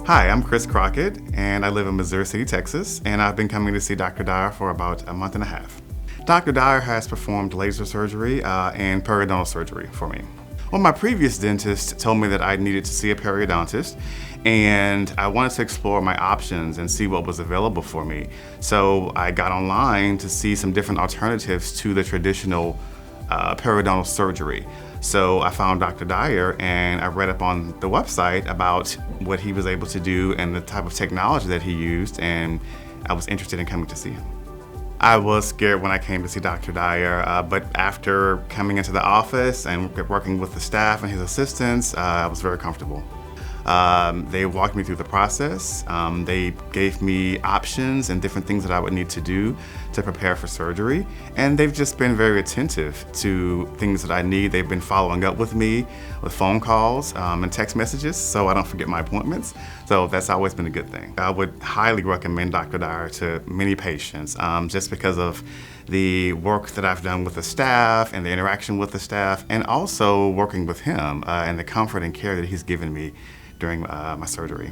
Hi, I'm Chris Crockett, and I live in Missouri City, Texas, and I've been coming to see Dr. Dyer for about a month and a half. Dr. Dyer has performed laser surgery and periodontal surgery for me. Well, my previous dentist told me that I needed to see a periodontist, and I wanted to explore my options and see what was available for me. So I got online to see some different alternatives to the traditional periodontal surgery. So I found Dr. Dyer, and I read up on the website about what he was able to do and the type of technology that he used, and I was interested in coming to see him. I was scared when I came to see Dr. Dyer, but after coming into the office and working with the staff and his assistants, I was very comfortable. They walked me through the process. They gave me options and different things that I would need to do to prepare for surgery. And they've just been very attentive to things that I need. They've been following up with me with phone calls and text messages so I don't forget my appointments. So that's always been a good thing. I would highly recommend Dr. Dyer to many patients just because of the work that I've done with the staff and the interaction with the staff, and also working with him and the comfort and care that he's given me during my surgery.